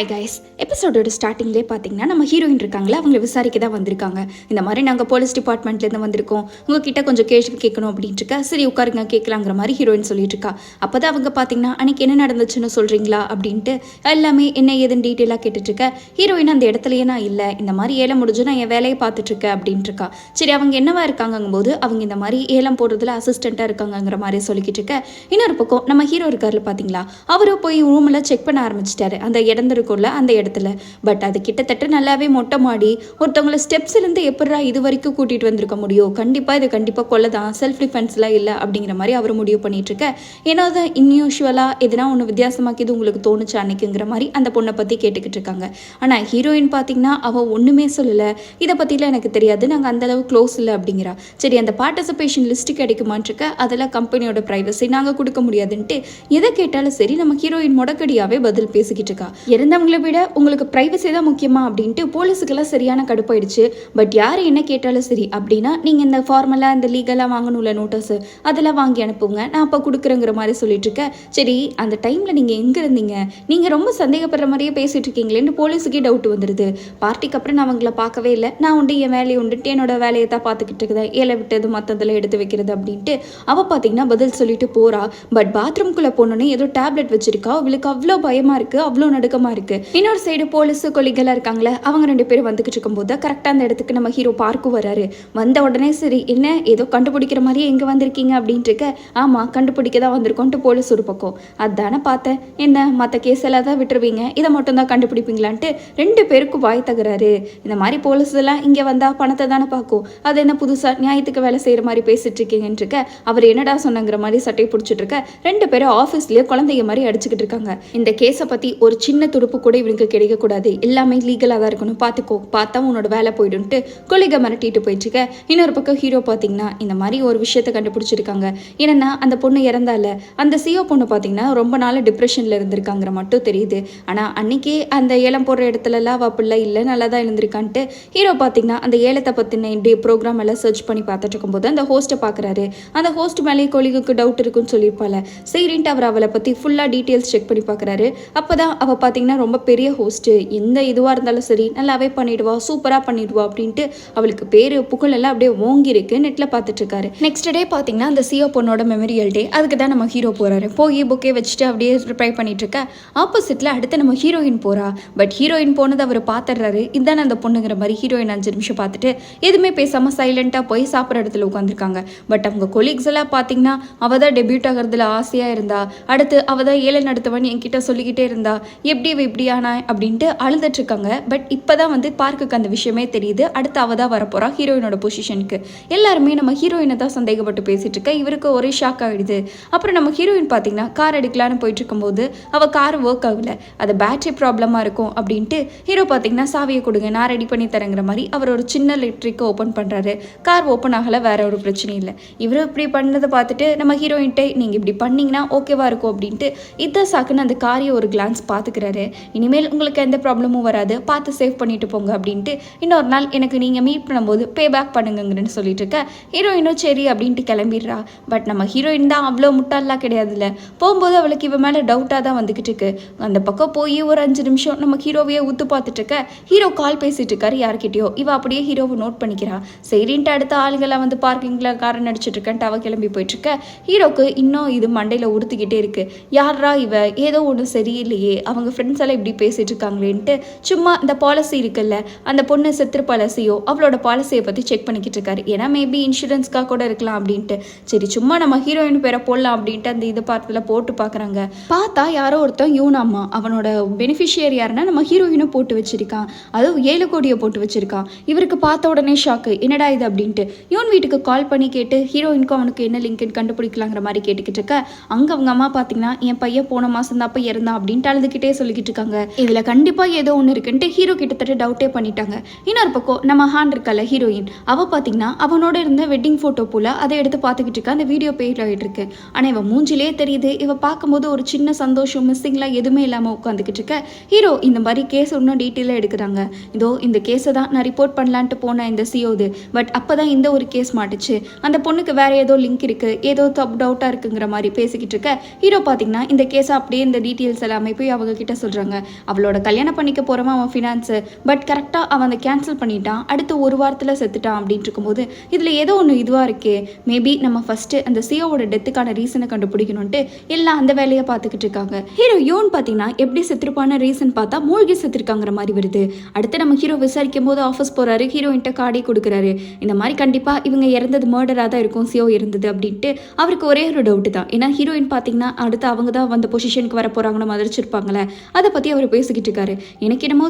Hi guys, எபிசோடோட ஸ்டார்டிங்லேயே பார்த்தீங்கன்னா நம்ம ஹீரோயின் இருக்காங்களே, அவங்களை விசாரிக்க தான் வந்திருக்காங்க. இந்த மாதிரி நாங்கள் போலீஸ் டிபார்ட்மெண்ட்லேருந்து வந்திருக்கோம், உங்ககிட்ட கொஞ்சம் கேள்வி கேட்கணும் அப்படின்ட்டு இருக்கா. சரி உட்காருங்க கேட்கலாங்கிற மாதிரி ஹீரோயின் சொல்லிட்டு இருக்கா. அப்போ தான் அவங்க பார்த்தீங்கன்னா அன்றைக்கி என்ன நடந்துச்சுன்னு சொல்கிறீங்களா அப்படின்ட்டு எல்லாமே என்ன ஏதுன்னு டீட்டெயிலாக கேட்டுட்ருக்க. ஹீரோயின் அந்த இடத்துலையே நான் இல்லை, இந்த மாதிரி ஏலம் முடிஞ்சு நான் என் வேலையை பார்த்துட்ருக்கேன் அப்படின்ட்டு இருக்கா. சரி அவங்க என்னவா இருக்காங்கும்போது அவங்க இந்த மாதிரி ஏலம் போடுறதுல அசிஸ்டண்ட்டாக இருக்காங்கிற மாதிரி சொல்லிக்கிட்டு இருக்க. இன்னொரு பக்கம் நம்ம ஹீரோ இருக்காருல பார்த்தீங்களா, அவரும் போய் ரூமில் செக் பண்ண ஆரம்பிச்சிட்டாரு அந்த இடந்திருக்கும் அந்த இடத்துல. பட் அது கிட்டத்தட்ட நல்லாவே மொட்டை மாடி, ஒருத்தவங்களை ஸ்டெப்ஸ்லேருந்து எப்படா இது வரைக்கும் கூட்டிகிட்டு வந்திருக்க முடியும், கண்டிப்பாக கொலை தான், செல்ஃப் டிஃபென்ஸ்லாம் இல்லை அப்படிங்கிற மாதிரி அவர் முடிவு பண்ணிட்டு இருக்க. ஏன்னா தான் இன்யூஷுவலாக எதுனா ஒன்று வித்தியாசமாக்கிது உங்களுக்கு தோணுச்சு அன்னைக்குங்கிற மாதிரி அந்த பொண்ணை பற்றி கேட்டுக்கிட்டு இருக்காங்க. ஆனால் ஹீரோயின் பார்த்தீங்கன்னா அவள் ஒன்றுமே சொல்லலை, இதை பற்றிலாம் எனக்கு தெரியாது, நாங்கள் அந்தளவு க்ளோஸ் இல்லை அப்படிங்கிறா. சரி அந்த பார்ட்டிசிபேஷன் லிஸ்ட்டு கிடைக்குமான்னு இருக்க, அதெல்லாம் கம்பெனியோட ப்ரைவசி நாங்கள் கொடுக்க முடியாதுன்ட்டு எதை கேட்டாலும் சரி நம்ம ஹீரோயின் முடக்கடியாகவே பதில் பேசிக்கிட்டு இருக்கா. இருந்தவங்களை விட உங்களுக்கு ப்ரைவசி தான் முக்கியமா அப்படின்ட்டு போலீஸுக்கெல்லாம் சரியான கடுப்பாயிடுச்சு. பட் யார் என்ன கேட்டாலும் சரி அப்படின்னா நீங்கள் இந்த ஃபார்மலாக இந்த லீகலாக வாங்கணும்ல நோட்டீஸு, அதெல்லாம் வாங்கி அனுப்புங்க, நான் அப்போ கொடுக்குறேங்கிற மாதிரி சொல்லிட்டு இருக்கேன். சரி அந்த டைமில் நீங்கள் எங்கே இருந்தீங்க, நீங்கள் ரொம்ப சந்தேகப்படுற மாதிரியே பேசிகிட்டு இருக்கீங்களேன்னு போலீஸுக்கே டவுட் வந்துடுது. பார்ட்டிக்கு அப்புறம் நான் அவங்கள பார்க்கவே இல்லை, நான் உண்டு என் வேலையை உண்டுட்டு என்னோட வேலையை தான் பார்த்துக்கிட்டு இருக்குதேன், ஏழை விட்டது மற்றதில் எடுத்து வைக்கிறது அப்படின்ட்டு அவள் பார்த்தீங்கன்னா பதில் சொல்லிட்டு போகிறா. பட் பாத்ரூம்குள்ளே போனோன்னே ஏதோ டேப்லெட் வச்சிருக்கா. அவளுக்கு அவ்வளோ பயமாக இருக்குது, அவ்வளோ நடுக்கமாக இருக்குது. இன்னொரு சைடு போலீஸ் கொலிகளாக இருக்காங்களே, அவங்க ரெண்டு பேரும் வந்துக்கிட்டு இருக்கும்போது கரெக்டாக அந்த இடத்துக்கு நம்ம ஹீரோ பார்க்கும் வராரு. வந்த உடனே சரி என்ன ஏதோ கண்டுபிடிக்கிற மாதிரியே எங்கே வந்திருக்கீங்க அப்படின்ட்டு இருக்க. ஆமாம் கண்டுபிடிக்க தான் வந்திருக்கோன்ட்டு போலீஸ் ஒரு பக்கம். அதானே பார்த்தேன், என்ன மற்ற கேஸ் எல்லாம் தான் விட்டுருவீங்க, இதை மட்டும் தான் கண்டுபிடிப்பீங்களான்ட்டு ரெண்டு பேருக்கும் வாய் தகுறாரு. இந்த மாதிரி போலீஸ் எல்லாம் இங்கே வந்தால் பணத்தை தானே பார்க்கும், அது என்ன புதுசாக நியாயத்துக்கு வேலை செய்கிற மாதிரி பேசிட்டு இருக்கீங்கன்னு இருக்க. அவர் என்னடா சொன்னாங்கிற மாதிரி சட்டையை பிடிச்சிட்டு இருக்க. ரெண்டு பேரும் ஆஃபீஸ்லேயே குழந்தைங்க மாதிரி அடிச்சுக்கிட்டு இருக்காங்க. இந்த கேஸை பற்றி ஒரு சின்ன துடுப்பு கூட இவனுக்கு கிடைக்கக்கூடாது, எல்லாமே லீகலாக தான் இருக்கணும், பார்த்துக்கோ, பார்த்தா உன்னோட வேலை போயிடும்ட்டு கொலிகை மிரட்டிட்டு போயிட்டுருக்க. இன்னொரு பக்கம் ஹீரோ பார்த்தீங்கன்னா இந்த மாதிரி ஒரு விஷயத்தை கண்டுபிடிச்சிருக்காங்க. ஏன்னா அந்த பொண்ணு இறந்தால அந்த சிஓ பொண்ணு பார்த்தீங்கன்னா ரொம்ப நாள் டிப்ரெஷனில் இருந்திருக்காங்கிற மட்டும் தெரியுது. ஆனால் அன்னைக்கே அந்த ஏலம் போடுற இடத்துலலாம் அவள் அப்படிலாம் இல்லை, நல்லா தான் இருந்திருக்கான்ட்டு ஹீரோ பார்த்தீங்கன்னா அந்த ஏலத்தை பற்றின ப்ரோக்ராம் எல்லாம் சர்ச் பண்ணி பார்த்துட்டு இருக்கும்போது அந்த ஹோஸ்ட்டை பார்க்குறாரு. அந்த ஹோஸ்ட் மேலேயே கொலிகுக்கு டவுட் இருக்குன்னு சொல்லியிருப்பாள். சரின்ட்டு அவர் அவளை பற்றி ஃபுல்லாக டீட்டெயில்ஸ் செக் பண்ணி பார்க்குறாரு. அப்போ தான் அவள் பார்த்தீங்கன்னா ரொம்ப பெரிய ஹோஸ்ட்டு, எந்த இதுவாக இருந்தாலும் சரி நல்லாவே பண்ணிடுவா, சூப்பராக பண்ணிடுவா அப்படின்ட்டு அவளுக்கு பேர் புகழ் எல்லாம் அப்படியே ஓங்கி இருக்கு. நெட்டில் பார்த்துட்டு இருக்காரு. நெக்ஸ்ட் டே பார்த்தீங்கன்னா அந்த சிஓ பொண்ணோட மெமரியல் டே, அதுக்கு தான் நம்ம ஹீரோ போகிறாரு. போய் புக்கே வச்சுட்டு அப்படியே ப்ரிப்பேர் பண்ணிட்டு இருக்க. ஆப்போசிட்டில் அடுத்து நம்ம ஹீரோயின் போகிறா. பட் ஹீரோயின் போனது அவர் பார்த்துடுறாரு, இதுதானே அந்த பொண்ணுங்கிற மாதிரி. ஹீரோயின் 5 நிமிஷம் பார்த்துட்டு எதுவுமே பேசாமல் சைலண்ட்டாக போய் சாப்பிட்ற இடத்துல உட்காந்துருக்காங்க. பட் அவங்க கொலீக்ஸ் எல்லாம் பார்த்தீங்கன்னா அவள் தான் டெபியூட் ஆகிறதுல ஆசையாக இருந்தா, அடுத்து அவள் தான் ஏழை நடத்துவன்னு என்கிட்ட சொல்லிக்கிட்டே இருந்தா, எப்படி இப்படியானா அப்படின்ட்டு அழுதுட்டு இருக்காங்க. பட் இப்போதான் வந்து பார்க்குக்கு அந்த விஷயமே தெரியுது. அடுத்து அவள் தான் வரப்போறா ஹீரோயினோட பொசிஷனுக்கு. எல்லாருமே நம்ம ஹீரோயினை தான் சந்தேகப்பட்டு பேசிட்டு இருக்க. இவருக்கு ஒரே ஷாக் ஆகிடுது. அப்புறம் நம்ம ஹீரோயின் பார்த்தீங்கன்னா கார் எடுக்கலான்னு போயிட்டு இருக்கும்போது அவள் கார் ஒர்க் ஆகல, அது பேட்டரி ப்ராப்ளமாக இருக்கும் அப்படின்ட்டு ஹீரோ பார்த்தீங்கன்னா சாவியை கொடுங்க நான் ரெடி பண்ணி தரேங்கிற மாதிரி அவர் ஒரு சின்ன எலக்ட்ரிக்கை ஓப்பன் பண்ணுறாரு. கார் ஓப்பன் ஆகலை, வேற ஒரு பிரச்சனையும் இல்லை. இவர் இப்படி பண்ணதை பார்த்துட்டு நம்ம ஹீரோயின்ட்டே நீங்கள் இப்படி பண்ணீங்கன்னா ஓகேவா இருக்கும் அப்படின்ட்டு இதான் சாக்குன்னு அந்த காரியை ஒரு கிளான்ஸ் பார்த்துக்கிறாரு. இனிமேல் உங்களுக்கு எந்த ப்ராப்ளமும் வராது, பார்த்து சேவ் பண்ணிட்டு போங்க அப்படின்ட்டு இன்னொரு நாள் எனக்கு நீங்கள் மீட் பண்ணும்போது பே பேக் பண்ணுங்கன்னு சொல்லிட்டு இருக்க. ஹீரோயினும் சரி அப்படின்ட்டு கிளம்பிடுறா. பட் நம்ம ஹீரோயின் தான் அவ்வளோ முட்டாளெலாம் கிடையாதுல்ல. போகும்போது அவளுக்கு இவன் மேலே டவுட்டாக தான் வந்துக்கிட்டு இருக்கு. அந்த பக்கம் போய் ஒரு 5 நிமிஷம் நம்ம ஹீரோவையே ஊத்து பார்த்துட்டு இருக்க. ஹீரோ கால் பேசிட்டு இருக்காரு யார்கிட்டயோ. இவ அப்படியே ஹீரோவை நோட் பண்ணிக்கிறா. சரின்ட்டு அடுத்த ஆளுங்களாம் வந்து பார்க்கிங்கில் காரை நடிச்சிட்டு இருக்கேன்ட்டு அவள் கிளம்பி போயிட்டு இருக்க. ஹீரோக்கு இன்னும் இது மண்டையில் உறுத்திக்கிட்டே இருக்கு. யாரா இவ, ஏதோ ஒன்று சரியில்லையே, அவங்க ஃப்ரெண்ட்ஸ் எல்லாம் இப்படி பேசிட்டு இருக்காங்களேன்ட்டு சும்மா இந்த பாலிசி இருக்குல்ல, அந்த பொண்ணு செத்துரு பாலிசியோ அவளோட பாலிசியை பற்றி செக் பண்ணிக்கிட்டு இருக்காரு. ஏன்னா மேபி இன்சூரன்ஸ்க்காக கூட இருக்கலாம் அப்படின்ட்டு. சரி சும்மா நம்ம ஹீரோயின் பேரை போடலாம் அப்படின்ட்டு அந்த இது பார்த்ததில் போட்டு பார்க்குறாங்க. பார்த்தா யாரோ ஒருத்தன் யூனாமா, அவனோட பெனிஃபிஷியரி யாருன்னா நம்ம ஹீரோயினும் போட்டு வச்சிருக்கான், அதுவும் 7 கோடியை போட்டு வச்சிருக்கான். இவருக்கு பார்த்த உடனே ஷாக்கு, என்னடா இது அப்படின்ட்டு யூன் வீட்டுக்கு கால் பண்ணி கேட்டு ஹீரோயினுக்கும் அவனுக்கு என்ன லிங்க்னு கண்டுபிடிக்கலாங்கிற மாதிரி கேட்டுக்கிட்டு இருக்க. அங்கே அவங்க அம்மா பார்த்தீங்கன்னா என் பையன் போன மாதம் தான் அப்போ இருந்தான் அப்படின்ட்டு அழுதுகிட்டே சொல்லிக்கிட்டு இருக்காங்க. இதில் கண்டிப்பாக ஏதோ ஒன்று இருக்குன்ட்டு ஹீரோ கிட்டத்தட்ட டவுட்டே பண்ணிட்டாங்க. இன்னொரு பக்கம் நம்ம ஹான் இருக்கல ஹீரோயின், அவள் பார்த்தீங்கன்னா அவனோட இருந்த வெட்டிங் ஃபோட்டோ போல் அதை எடுத்து பார்த்துக்கிட்டு இருக்கா. அந்த வீடியோ பேர் ஆகிட்டு இருக்கு. ஆனால் இவன் மூஞ்சிலே தெரியுது, இவள் பார்க்கும்போது ஒரு சின்ன சந்தோஷம் மிஸ்ஸிங்லாம் எதுவுமே இல்லாமல் உட்காந்துக்கிட்டு இருக்க. ஹீரோ இந்த மாதிரி கேஸ் இன்னும் டீட்டெயிலாக எடுக்கிறாங்க. இதோ இந்த கேஸை தான் நான் ரிப்போர்ட் பண்ணலான்ட்டு போனேன் இந்த சிஓது. பட் அப்போ தான் இந்த ஒரு கேஸ் மாட்டுச்சு, அந்த பொண்ணுக்கு வேற ஏதோ லிங்க் இருக்குது, ஏதோ டவுட்டாக இருக்குங்கிற மாதிரி பேசிக்கிட்டு இருக்க. ஹீரோ பார்த்தீங்கன்னா இந்த கேஸை அப்படியே இந்த டீட்டெயில்ஸ் எல்லாமே போய் அவங்க கிட்ட சொல்கிறாங்க. இருக்காங்க. அவளோட கல்யாணம் பண்ணிக்க போகிறவன் அவன் ஃபினான்ஸு, பட் கரெக்டாக அவன் அதை கேன்சல் பண்ணிட்டான், அடுத்து ஒரு வாரத்தில் செத்துட்டான் அப்படின்ட்டு இருக்கும்போது இதில் ஏதோ ஒன்று இதுவாக இருக்கே, மேபி நம்ம ஃபஸ்ட்டு அந்த சியோவோட டெத்துக்கான ரீசனை கண்டுபிடிக்கணும்ட்டு எல்லாம் அந்த வேலையை பார்த்துக்கிட்டு இருக்காங்க. ஹீரோ யோன் பார்த்தீங்கன்னா எப்படி செத்துருப்பான ரீசன் பார்த்தா மூழ்கி செத்துருக்காங்கிற மாதிரி வருது. அடுத்து நம்ம ஹீரோ விசாரிக்கும் போது ஆஃபீஸ் போகிறாரு, ஹீரோயின்ட்ட கார்டே கொடுக்குறாரு. இந்த மாதிரி கண்டிப்பாக இவங்க இறந்தது மர்டராக தான் இருக்கும், சியோ இருந்தது அப்படின்ட்டு அவருக்கு ஒரே ஒரு டவுட்டு தான். ஏன்னா ஹீரோயின் பார்த்தீங்கன்னா அடுத்து அவங்க தான் அந்த பொசிஷனுக்கு வர போகிறாங்கன்னு மதிச்சிருப்பாங்களே, அதை பற்றி அவர் பேசிக்கிட்டு இருக்காரு. எனக்கு என்னமோ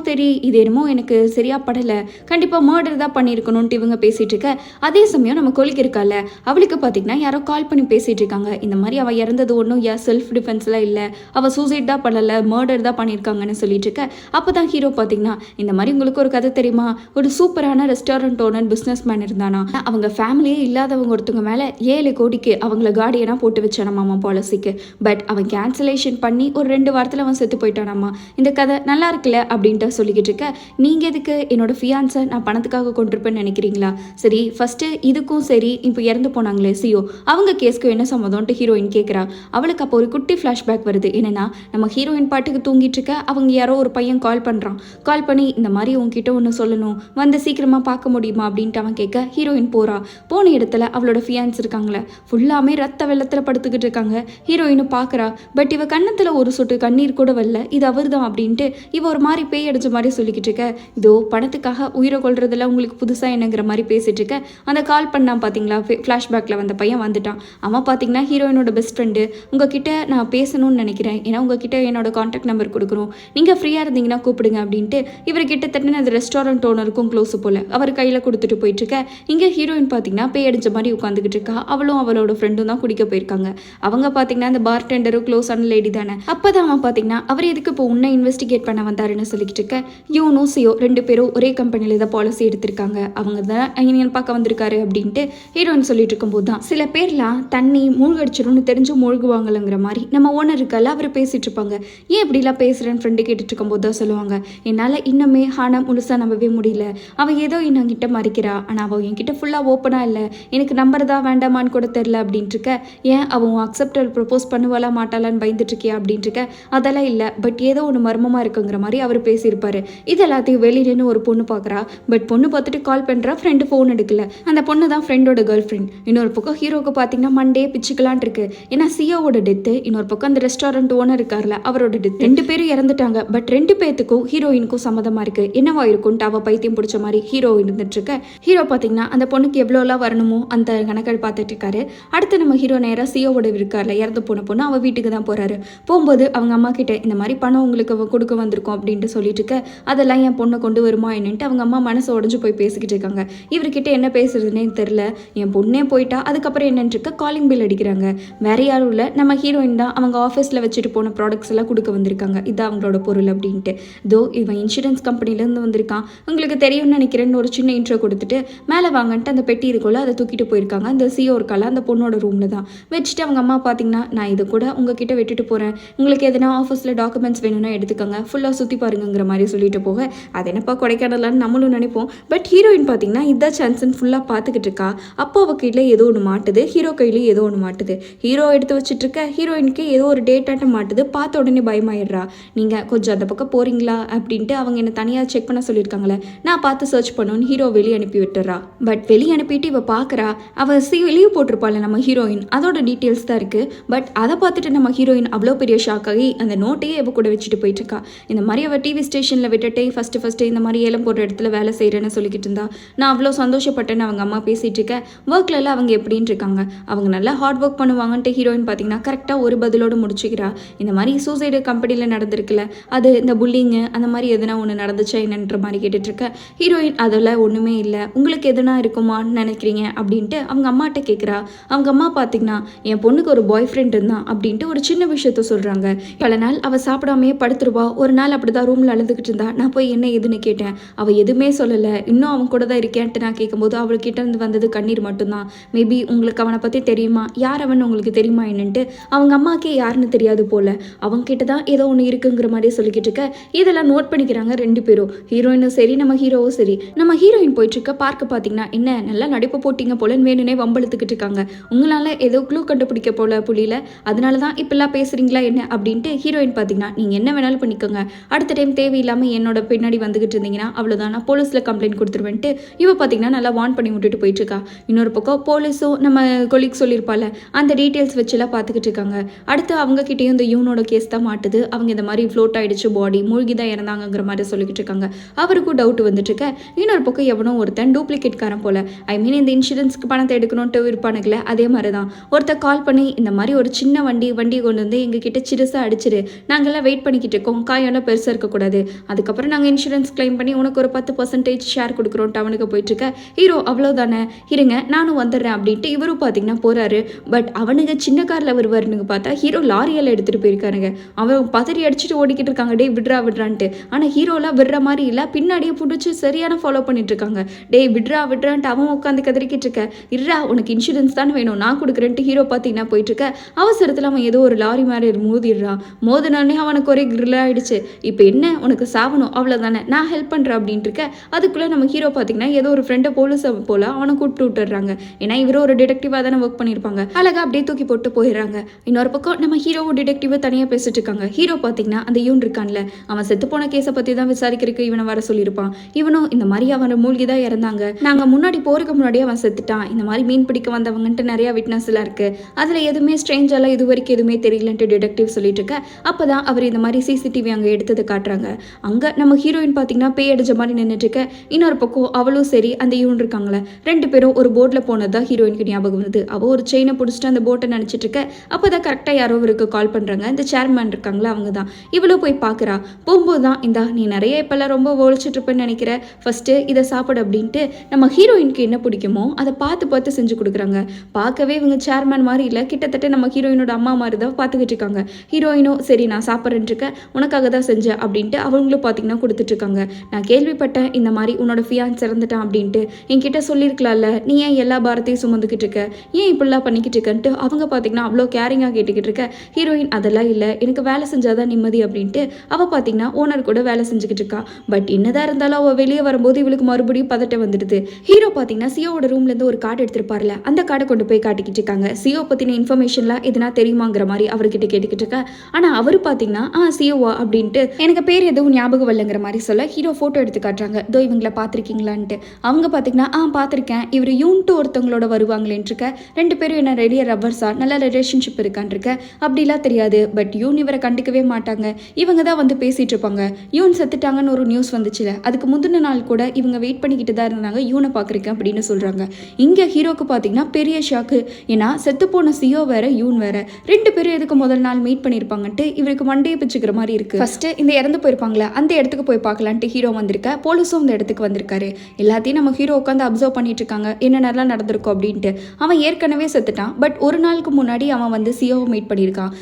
இது என்னமோ எனக்கு சரியாக படலை, கண்டிப்பாக மர்டர் தான் பண்ணியிருக்கணும்ட்டு இவங்க பேசிகிட்டு இருக்க. அதே சமயம் நம்ம கொலிக்கு இருக்கால, அவளுக்கு பார்த்தீங்கன்னா யாரோ கால் பண்ணி பேசிகிட்டு இருக்காங்க. இந்த மாதிரி அவள் இறந்தது ஒன்றும் செல்ஃப் டிஃபென்ஸ்லாம் இல்லை, அவள் சூசைட் தான் பண்ணலை, மர்டர் தான் பண்ணியிருக்காங்கன்னு சொல்லிட்டு இருக்க. அப்போ தான் ஹீரோ பார்த்தீங்கன்னா இந்த மாதிரி உங்களுக்கு ஒரு கதை தெரியுமா, ஒரு சூப்பரான ரெஸ்டாரண்ட் ஓனர் பிஸ்னஸ் மேன் இருந்தானா, அவங்க ஃபேமிலியே இல்லாதவங்க ஒருத்தவங்க மேலே 7 கோடிக்கு அவங்கள கார்டியனாக போட்டு வச்சானாமா பாலிசிக்கு. பட் அவன் கேன்சலேஷன் பண்ணி ஒரு 2 வாரத்தில் அவன் செத்து போயிட்டானாமா. இந்த கதை நல்லா இருக்குல்ல அப்படின்ட்டு சொல்லிக்கிட்டு இருக்க. நீங்கள் எதுக்கு என்னோட ஃபியான்ஸை நான் பணத்துக்காக கொண்டிருப்பேன்னு நினைக்கிறீங்களா? சரி, ஃபஸ்ட்டு இதுக்கும் சரி இப்போ இறந்து போனாங்களே சியோ, அவங்க கேஸ்க்கு என்ன சம்மதம்ன்ட்டு ஹீரோயின் கேட்குறா. அவளுக்கு அப்போ ஒரு குட்டி ஃப்ளாஷ்பேக் வருது. என்னன்னா நம்ம ஹீரோயின் பாட்டுக்கு தூங்கிட்டு இருக்க, அவங்க யாரோ ஒரு பையன் கால் பண்ணுறான். கால் பண்ணி இந்த மாதிரி உங்ககிட்ட ஒன்று சொல்லணும், வந்து சீக்கிரமாக பார்க்க முடியுமா அப்படின்ட்டு அவன் கேட்க ஹீரோயின் போகிறா. போன இடத்துல அவளோட ஃபியான்ஸ் இருக்காங்களே ஃபுல்லாமே ரத்த வெள்ளத்தில் படுத்துக்கிட்டு இருக்காங்க. ஹீரோயினும் பார்க்குறா. பட் இவ கண்ணத்தில் ஒரு சொட்டு கண்ணீர் கூட வரல, இது அவர் தான் அப்படின்ட்டு இவ ஒரு மாதிரி பேய் அடிச்ச மாதிரி சொல்லிக்கிட்டு இருக்க. இதோ பணத்துக்காக உயிரை கொள்றதுல உங்களுக்கு புதுசாக என்னங்கிற மாதிரி பேசிட்டு இருக்க. அந்த கால் பண்ணான் பார்த்தீங்களா, ஃப்ளாஷ்பேக்கில் வந்த பையன் வந்துட்டான். அவன் பார்த்தீங்கன்னா ஹீரோயினோட பெஸ்ட் ஃப்ரெண்டு. உங்ககிட்ட நான் பேசணும்னு நினைக்கிறேன், ஏன்னா உங்ககிட்ட என்னோட கான்டாக்ட் நம்பர் கொடுக்குறோம், நீங்கள் ஃப்ரீயாக இருந்தீங்கன்னா கூப்பிடுங்க அப்படின்ட்டு இவர் கிட்டத்தட்ட அந்த ரெஸ்டாரண்ட் ஓனருக்கும் க்ளோஸ் போல அவர் கையில் கொடுத்துட்டு போயிட்டு இருக்க. இங்கே ஹீரோயின் பார்த்தீங்கன்னா பேய் அடிச்ச மாதிரி உட்காந்துக்கிட்டு இருக்கா. அவளும் அவளோட ஃப்ரெண்டும் தான் குடிக்க போயிருக்காங்க. அவங்க பார்த்தீங்கன்னா அந்த பார் டெண்டரும் க்ளோஸான லேடி தானே. அப்போதான் அவன் பார்த்தீங்கன்னா அவர் எதுக்கு இப்போ உன்னை இன்வெஸ்டிகேட் பண்ண வந்தாருன்னு சொல்லிக்கிட்டு இருக்க. யூனோ சியோ 2 பேரும் ஒரே கம்பெனியில் இதை பாலிசி எடுத்திருக்காங்க, அவங்க தான் யூனியன் பார்க்க வந்திருக்காரு அப்படின்ட்டு ஹீரோயின் சொல்லிட்டு இருக்கும்போது தான் சில பேர்லாம் தண்ணி மூழ்கடிச்சிடும்னு தெரிஞ்சு மூழ்குவாங்கங்கிற மாதிரி நம்ம ஓனர் இருக்கால அவர் பேசிட்டு இருப்பாங்க. ஏன் இப்படிலாம் பேசுகிறேன்னு ஃப்ரெண்டு கேட்டுட்டு இருக்கும்போது தான் சொல்லுவாங்க, என்னால் இன்னுமே ஹானா முழுசாக நம்பவே முடியல, அவள் ஏதோ என்கிட்ட மறைக்கிறா, ஆனால் அவள் என்கிட்ட ஃபுல்லாக ஓப்பனாக இல்லை, எனக்கு நம்பர் தான் வேண்டாமான்னு கூட தெரில அப்படின்ட்டு இருக்க. ஏன் அவன் அக்செப்டர் ப்ரப்போஸ் பண்ணுவாளா மாட்டாளான்னு பயந்துட்டு இருக்கியா அப்படின்ட்டு இருக்க. அதெல்லாம் இல்லை, பட் ஏதோ ஒன்று மர்மமாக இருக்குங்கிற மாதிரி அவர் பேசியிருப்பாரு. இது எல்லாத்தையும் வெளியிலேன்னு ஒரு பொண்ணு பார்க்குறா. பட் பொண்ணு பார்த்துட்டு கால் பண்ணுறா, ஃப்ரெண்டு ஃபோன் எடுக்கல. அந்த பொண்ணு தான் ஃப்ரெண்டோட கேர்ள் ஃப்ரெண்ட். இன்னொரு பக்கம் ஹீரோக்கு பார்த்தீங்கன்னா மண்டே பிச்சுக்கலான் இருக்கு. ஏன்னா சியோவோட டெத்து, இன்னொரு பக்கம் அந்த ரெஸ்டாரண்ட் ஓனர் இருக்கார்ல அவரோட டெத், 2 பேரும் இறந்துட்டாங்க. பட் 2 பேத்துக்கும் ஹீரோயினுக்கும் சம்மதமாக இருக்கு. என்னவா இருக்கும்ட்டு அவள் பைத்தியம் பிடிச்ச மாதிரி ஹீரோ இருந்துட்டு இருக்க. ஹீரோ பார்த்தீங்கன்னா அந்த பொண்ணுக்கு எவ்வளோலாம் வரணுமோ அந்த கணக்கை பார்த்துட்டு இருக்காரு. அடுத்து நம்ம ஹீரோ நேராக சியோவோட இருக்கார்ல இறந்து போன பொண்ணு அவள் வீட்டுக்கு தான் போகிறாரு. போகும்போது அவங்க அம்மா கிட்ட இந்த மாதிரி பணம் உங்களுக்கு கொடுக்க வந்திருக்கோம் அப்படின்ட்டு சொல்லிட்டு இருக்க. அதெல்லாம் என் பொண்ணை கொண்டு வருமா என்னன்ட்டு அவங்க அம்மா மனசு உடஞ்சு போய் பேசிக்கிட்டு இருக்காங்க. இவர்கிட்ட என்ன பேசுறதுன்னே தெரில. என் பொண்ணே போயிட்டா அதுக்கப்புறம் என்னன்னு இருக்க. காலிங் பில் அடிக்கிறாங்க. வேற யாரும் இல்லை, நம்ம ஹீரோயின் தான் அவங்க ஆஃபீஸில் வச்சுட்டு போன ப்ராடக்ட்ஸ் எல்லாம் கொடுக்க வந்திருக்காங்க, இதான் அவங்களோட பொருள் அப்படின்ட்டு. தோ இவன் இன்சூரன்ஸ் கம்பெனிலேருந்து வந்திருக்கான், உங்களுக்கு தெரியும்னு நினைக்கிறேன்னு ஒரு சின்ன இன்ட்ரோ கொடுத்துட்டு மேலே வாங்கன்ட்டு அந்த பெட்டி இருக்குள்ள அதை தூக்கிட்டு போயிருக்காங்க. அந்த சிஓ இருக்கால அந்த பொண்ணோட ரூமில் தான் வச்சுட்டு அவங்க அம்மா பார்த்தீங்கன்னா நான் இதை கூட உங்ககிட்ட விட்டுட்டு போகிறேன், உங்களுக்கு எதனா ஆஃபீஸில் டாக்குமெண்ட்ஸ் வேணும்னா எடுத்துக்கோங்க, ஃபுல்லாக சுற்றி பாருங்கிற மாதிரி சொல்லிட்டு போக அது என்னப்பா கொடைக்கானலான்னு நம்மளும் நினைப்போம். பட் ஹீரோயின் பார்த்தீங்கன்னா இதான் சான்ஸ்ன்னு ஃபுல்லாக பார்த்துக்கிட்டு இருக்கா. அப்போ அவள் கையில் ஏதோ ஒன்று மாட்டுது, ஹீரோ கையிலையும் ஏதோ ஒன்று மாட்டுது. ஹீரோ எடுத்து வச்சுட்டு இருக்க ஹீரோயினுக்கு ஏதோ ஒரு டேட்டாட்டம் மாட்டுது. பார்த்த உடனே பயமாயிடுறா. நீங்கள் கொஞ்சம் அந்த பக்கம் போகிறீங்களா அப்படின்ட்டு அவங்க என்னை தனியாக செக் பண்ண சொல்லியிருக்காங்களே, நான் பார்த்து சர்ச் பண்ணணும்னு ஹீரோ வெளியே அனுப்பி விட்டுறா. பட் வெளியே அனுப்பிட்டு இவ பார்க்குறா. அவள் லீவ் போட்டிருப்பாள் நம்ம ஹீரோயின், அதோட டீட்டெயில்ஸ் தான் இருக்குது. பட் அதை பார்த்துட்டு நம்ம ஹீரோயின் அவ்வளோ பெரிய ஷாக் ஆகி அந்த நோட்டையே அவள் கூட வச்சுட்டு போயிட்டு இருக்கா. இந்த மாதிரி அவள் டிவி ஸ்டேஷனில் விட்டுட்டே ஃபஸ்ட்டு இந்த மாதிரி ஏலம் போடுற இடத்துல வேலை செய்கிறேன்னு சொல்லிக்கிட்டு இருந்தா. நான் அவ்வளோ சந்தோஷப்பட்டேன்னு அவங்க அம்மா பேசிகிட்டு இருக்கேன். ஒர்க்லலாம் அவங்க எப்படின்னு இருக்காங்க, அவங்க நல்லா ஹார்ட் ஒர்க் பண்ணுவாங்கன்ட்டு ஹீரோயின் பார்த்தீங்கன்னா கரெக்டாக ஒரு பதிலோடு முடிச்சுக்கிறா. இந்த மாதிரி சூசைடு கம்பெனியில் நடந்திருக்குல்ல, அது இந்த புல்லிங்கு அந்த மாதிரி எதுனா ஒன்று நடந்துச்சா என்னன்ற மாதிரி கேட்டுட்ருக்க. ஹீரோயின் அதெல்லாம் ஒன்றுமே இல்லை, உங்களுக்கு எதுனா இருக்குமான்னு நினைக்கிறீங்க அப்படின்ட்டு அவங்க அம்மாட்ட கேட்குறா. அவங்க அம்மா பார்த்தீங்கன்னா என் பொண்ணுக்கு ஒரு பாய் ஃப்ரெண்ட் இருந்தான் அப்படின்ட்டு ஒரு சின்ன விஷயத்த சொல்கிறாங்க. பல நாள் அவள் சாப்பிடாமையே படுத்துருவா. ஒரு நாள் அப்படி தான் ரூமில் அழுதுகிட்டு இருந்தா. நான் போய் என்ன எதுன்னு கேட்டேன், அவள் எதுவுமே சொல்லலை, இன்னும் அவன் கூட தான் இருக்கேன்ட்டு நான் கேட்கும்போது அவள்கிட்ட இருந்து வந்தது கண்ணீர் மட்டும்தான். மேபி உங்களுக்கு அவனை பற்றி தெரியுமா, யார் அவன் உங்களுக்கு தெரியுமா என்னன்ட்டு அவங்க அம்மாக்கே யாருன்னு தெரியாது போல். அவங்க கிட்ட தான் ஏதோ ஒன்று இருக்குங்கிற மாதிரி சொல்லிக்கிட்டு இருக்க. இதெல்லாம் நோட் பண்ணிக்கிறாங்க 2 பேரும், ஹீரோயினும் சரி நம்ம ஹீரோவும் சரி. நம்ம ஹீரோயின் போயிட்டுருக்க பார்க்க பார்த்தீங்கன்னா என்ன நல்லா நடிப்பு போட்டிங்க போலன்னு வேணுனே வம்பெழுத்துக்கிட்டு இருக்காங்க. உங்களால் ஏதோ க்ளூ கண்டுபிடிக்க போல புரியல, அதனால தான் இப்பெல்லாம் பேசுகிறீங்களா என்ன அப்படின்ட்டு ஹீரோயின் பார்த்தீங்கன்னா நீங்கள் என்ன என்ன வேணாலும் பண்ணிக்கோங்க, அடுத்த டைம் தேவையில்லாமல் என்னோட பின்னாடி வந்துகிட்டு இருந்தீங்கன்னா அவ்வளோதான், நான் போலீஸில் கம்ப்ளைண்ட் கொடுத்துருவேன்ட்டு இவ பார்த்தீங்கன்னா நல்லா வார்ன் பண்ணி விட்டுட்டு போயிட்டு இருக்கா. இன்னொரு பக்கம் போலீஸும் நம்ம கொலீக் சொல்லியிருப்பால அந்த டீட்டெயில்ஸ் வச்சுலாம் பார்த்துக்கிட்டு இருக்காங்க. அடுத்து அவங்க கிட்டேயும் இந்த யூனோட கேஸ் தான் மாட்டுது. அவங்க இந்த மாதிரி ஃப்ளோட் ஆயிடுச்சு, பாடி மூழ்கி தான் இறந்தாங்கிற மாதிரி சொல்லிக்கிட்டு இருக்காங்க. அவருக்கும் டவுட் வந்துட்டு இருக்க. இன்னொரு பக்கம் எவனோ ஒருத்தன் டூப்ளிகேட் காரன் போல, ஐ மீன் இந்த இன்சூரன்ஸ்க்கு பணத்தை எடுக்கணும்ட்டு இருப்பானுங்கள, அதே மாதிரி தான் ஒருத்தர் கால் பண்ணி இந்த மாதிரி ஒரு சின்ன வண்டியை கொண்டு வந்து எங்ககிட்ட சிறுசாக அடிச்சிரு, நாங்கள்லாம் வெயிட் பண்ணிக்கிட்டு இருக்கோம், காயெல்லாம் பெருசாக இருக்கக்கூடாது, அதுக்கப்புறம் நாங்கள் இன்சூரன்ஸ் கிளைம் பண்ணி உனக்கு ஒரு 10% ஷேர் கொடுக்குறோம் அவனுக்கு போயிட்டு இருக்க. ஹீரோ அவ்வளோதானே, இருங்க நானும் வந்துடுறேன் அப்படின்ட்டு இவரும் பார்த்தீங்கன்னா போறாரு. பட் அவனுக்கு சின்ன காரில் வருவாருன்னு பார்த்தா ஹீரோ லாரியெல்லாம் எடுத்துகிட்டு போயிருக்காருங்க. அவன் பதறி அடிச்சுட்டு ஓடிக்கிட்டு இருக்காங்க, டே விட்றான்ட்டு. ஆனால் ஹீரோலாம் விடுற மாதிரி இல்லை, பின்னாடியே பிடிச்சி சரியான ஃபாலோ பண்ணிட்டு இருக்காங்க. டே விட்றான்ட்டு அவன் உட்காந்து கதறிக்கிட்டு இருக்க. இருடா உனக்கு இன்சூரன்ஸ் தானே வேணும், நான் கொடுக்குறேன்ட்டு ஹீரோ பார்த்தீங்கன்னா போயிட்டு இருக்க. அவசரத்தில் அவன் ஏதோ ஒரு லாரி மாதிரி மோதிடுறான். மோதினோடனே அவனுக்கு ஒரே கிரில் ஆயிடுச்சு. இப்போ என்ன உனக்கு சாவணும் அவ்வளோதானே, நான் ஹெல்ப் பண்ணுறேன் அப்படின்ட்டு இருக்க. அதுக்குள்ளே நம்ம ஹீரோ பார்த்தீங்கன்னா ஏதோ ஒரு ஃப்ரெண்டை போலீஸை போல அவனை கூப்பிட்டு விட்டுறாங்க. ஏன்னா இவரும் ஒரு டிடெக்டிவாக தானே ஒர்க் பண்ணியிருப்பாங்க. அழகாக அப்படியே தூக்கி போட்டு போயிடுறாங்க. இன்னொரு பக்கம் நம்ம ஹீரோவும் டிடெக்டிவாக தனியாக பேசிட்டு இருக்காங்க. ஹீரோ பார்த்தீங்கன்னா அந்த யூன் இருக்கான்ல, அவன் செத்து போன கேஸை பற்றி தான் விசாரிக்கிறதுக்கு இவனை வர சொல்லியிருப்பான். இவனும் இந்த மாதிரி அவனை மூழ்கி தான் இறந்தாங்க, நாங்கள் முன்னாடி போறதுக்கு முன்னாடியே அவன் செத்துட்டான், இந்த மாதிரி மீன் பிடிக்க வந்தவங்கன்ட்டு நிறைய விட்னஸ் எல்லாம் இருக்கு, அதில் எதுவுமே ஸ்ட்ரேஞ்செல்லாம் இது வரைக்கும் எதுவுமே தெரியலன்ட்டு டிடெக்டிவ் சொல்லிட்டு இருக்க. அப்போதான் அவர் இந்த மாதிரி சிசிடிவி அங்கே எடுத்தது காட்டுறாங்க. அங்கே நம்ம ஹீரோயின் பார்த்தீங்கன்னா பேய் அடிச்ச மாதிரி நின்றுட்டு இருக்க. இன்னொரு பக்கம் அவளும் சரி அந்த யூன் இருக்காங்களே, ரெண்டு பேரும் ஒரு போட்டில் போனதான் ஹீரோயினுக்கு ஞாபகம் வருது. அவள் ஒரு செயினை பிடிச்சிட்டு அந்த போட்டை நினச்சிட்டு இருக்க. அப்போதான் கரெக்டாக யாரோ இவருக்கு கால் பண்ணுறாங்க. இந்த சேர்மேன் இருக்காங்களா அவங்க தான். இவ்வளோ போய் பார்க்குறா. போகும்போது தான் இந்தா நீ நிறைய இப்போல்லாம் ரொம்ப ஒழிச்சிட்டு இருப்பேன்னு நினைக்கிறேன், ஃபஸ்ட்டு இதை சாப்பிடு அப்படின்ட்டு நம்ம ஹீரோயினுக்கு என்ன பிடிக்குமோ அதை பார்த்து செஞ்சு கொடுக்குறாங்க. பார்க்கவே இவங்க சேர்மேன் மாதிரி இல்லை, கிட்டத்தட்ட நம்ம ஹீரோயினோட அம்மா மாதிரி தான் பார்த்துக்கிட்டு இருக்காங்க. ஹீரோயினும் சரி நான் சாப்பிட்றேன்னு இருக்கேன், உனக்காக தான் செஞ்சேன் அப்படின்ட்டு அவங்களும் பார்த்தீங்கன்னா கொடுத்துட்ருக்காங்க. நான் கேள்விப்பட்டேன் இந்த மாதிரி உன்னோட ஃபியான்ஸ் இறந்துட்டான் அப்படின்ட்டு, என்கிட்ட சொல்லியிருக்கலாம்ல, நீ ஏன் எல்லா பாரத்தையும் சுமந்துக்கிட்டு இருக்க, ஏன் இப்படிலாம் பண்ணிக்கிட்டு இருக்கன்ட்டு அவங்க பார்த்தீங்கன்னா அவ்வளோ கேரிங்காக கேட்டுக்கிட்டு இருக்க. ஹீரோயின் அதெல்லாம் இல்லை, எனக்கு வேலை செஞ்சாதான் நிம்மதி அப்படின்ட்டு அவள் பார்த்தீங்கன்னா ஓனர் கூட வேலை செஞ்சுக்கிட்டு இருக்கா. பட் என்னதான் இருந்தாலும் அவள் வெளியே வரும்போது இவளுக்கு மறுபடியும் பதட்டம் வந்துடுது. ஹீரோ பார்த்தீங்கன்னா சியோட ரூம்லேருந்து ஒரு கார்டு எடுத்துருப்பார்ல, அந்த கார்டை கொண்டு போய் காட்டிக்கிட்டு இருக்காங்க. சியோ பற்றின இன்ஃபர்மேஷன்லாம் எதுனா தெரியுமாங்கிற மாதிரி அவர்கிட்ட கேட்டுக்கிட்டு இருக்க. ஆனால் அவர் பார்த்தீங்கன்னா சியோவா அப்படின்ட்டு எனக்கு பேர் எதுவும் ஞாபகம் இல்லைங்கிற மாதிரி சொல்ல ஹீரோ ஃபோட்டோ எடுத்து காட்டுறாங்க. இதோ இவங்களை பார்த்துருக்கீங்களான்ட்டு. அவங்க பார்த்தீங்கன்னா பார்த்துருக்கேன், இவர் யூன்ட்டு ஒருத்தவங்களோட வருவாங்களேன்னு இருக்க. ரெண்டு பேரும் என்ன ரெடியாக ரப்பர்ஸா நல்ல ரிலேஷன்ஷிப் இருக்கான் இருக்க. அப்படிலாம் தெரியாது, பட் யூன் இவரை கண்டுக்கவே மாட்டாங்க. இவங்க தான் வந்து பேசிட்டு இருப்பாங்க. யூன் செத்துட்டாங்கன்னு ஒரு நியூஸ் வந்துச்சுல, அதுக்கு முந்தின நாள் கூட இவங்க வெயிட் பண்ணிக்கிட்டு தான் இருந்தாங்க யூனை பார்க்குறேன் அப்படின்னு சொல்கிறாங்க. இங்கே ஹீரோக்கு பார்த்தீங்கன்னா பெரிய ஷாக்கு. ஏன்னா செத்து போன சியோ வேற யூன் வேற, ரெண்டு பேரும் எதுக்கு முதல் நாள் மீட் பண்ணியிருப்பாங்கன்ட்டு இவருக்கு மண்டையை பிச்சுக்கிற மாதிரி இருக்கு. ஃபர்ஸ்ட் இந்த இறந்து போயிருப்பாங்களே அந்த இடத்துக்கு போய் பார்க்கலான்ட்டு ஹீரோ வந்திருக்க. போலீஸும் இந்த இடத்துக்கு வந்திருக்காரு. எல்லாத்தையும் நம்ம ஹீரோ உட்காந்து அப்சர்வ் பண்ணிட்டு இருக்காங்க, என்னென்னலாம் நடந்திருக்கும் அப்படின்ட்டு. அவன் ஏற்கனவே செத்துட்டான், பட் ஒரு நாளுக்கு முன்னாடி அவன் வந்து சியோவை மீட் பண்ணியிருக்கான்.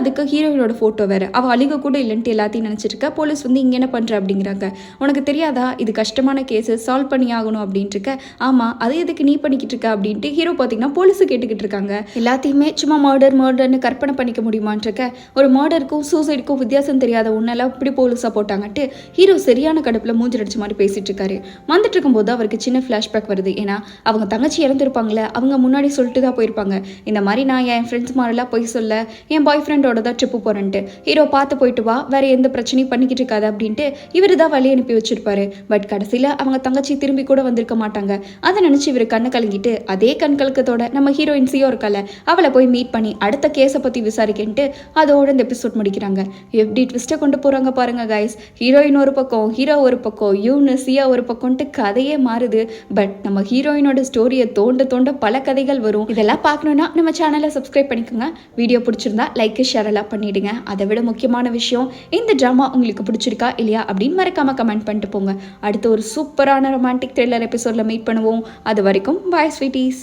அதுக்கு ஹீரோயினோட ஃபோட்டோ வேற, அவள் அழுக கூட இல்லைன்ட்டு எல்லாத்தையும் நினச்சிட்டு இருக்க. போலீஸ் வந்து இங்கே என்ன பண்ணுற அப்படிங்கிறாங்க. உனக்கு தெரியாதா இது கஷ்டமான கேஸு, சால்வ் பண்ணி ஆகணும் அப்படின்ட்டு இருக்க. ஆமாம் அது எதுக்கு நீ பண்ணிக்கிட்டு இருக்க அப்படின்ட்டு ஹீரோ பார்த்தீங்கன்னா போலீஸு கேட்டுக்கிட்டு இருக்காங்க. எல்லாத்தையுமே சும்மா மர்டர்னு கற்பனை பண்ணிக்க முடியுமான் இருக்க. ஒரு மர்டருக்கும் சூசைடுக்கும் வித்தியாசம் தெரியாத ஒன்னெல்லாம் இப்படி போலீஸாக போட்டாங்கட்டு ஹீரோ சரியான கடுப்பில் மூஞ்சி அடிச்ச மாதிரி பேசிட்டு இருக்காரு. வந்துட்டு இருக்கும்போது அவருக்கு சின்ன ஃப்ளாஷ்பேக் வருது. ஏன்னா அவங்க தங்கச்சி இறந்துருப்பாங்களே, அவங்க முன்னாடி சொல்லிட்டு தான் போயிருப்பாங்க, இந்த மாதிரி நான் என் ஃப்ரெண்ட்ஸ் மாதிரிலாம் போய் சொல்ல என் பாய் ஃப்ரெண்டோட தான் ட்ரிப்பு போகிறேன்ட்டு. ஹீரோ பார்த்து போயிட்டு வா, வேற எந்த பிரச்சனையும் பண்ணிக்கிட்டு இருக்காது அப்படின்ட்டு இவர் தான் வழி அனுப்பி வச்சிருப்பாரு. பட் கடைசியில் அவங்க தங்கச்சி திரும்பி கூட வந்திருக்க மாட்டாங்க. அதை நினச்சி இவர் கண்ணை கலங்கிட்டு அதே கண் கலக்கத்தோட நம்ம ஹீரோயின் சியோ இருக்கால அவளை போய் மீட் பண்ணி அடுத்த கேஸை பற்றி விசாரிக்கின்ட்டு அதோட இந்த எபிசோட் முடிக்கிறாங்க. எப்படி ட்விஸ்ட்டை கொண்டு போகிறாங்க பாருங்க கைஸ். ஹீரோயின் ஒரு பக்கம், ஹீரோ ஒரு பக்கம், யூனு சியா ஒரு பக்கம்ட்டு கதையே மாறுது. பட் நம்ம ஹீரோயினோட ஸ்டோரியை தோண்ட பல கதைகள் வரும். இதெல்லாம் பார்க்கணுன்னா நம்ம சேனலை சப்ஸ்கிரைப் பண்ணிக்கோங்க. வீடியோ பிடிச்சிருந்தா லைக் ஷேர் எல்லாம் பண்ணிடுங்க. அதை விட முக்கியமான விஷயம், இந்த ட்ராமா உங்களுக்கு பிடிச்சிருக்கா இல்லையா அப்படின்னு மறக்காம கமெண்ட் பண்ணிட்டு போங்க. அடுத்து ஒரு சூப்பரான ரொமான்டிக் த்ரில்லர் எபிசோட்ல மீட் பண்ணுவோம். அது வரைக்கும் பாய் ஸ்வீட்டீஸ்.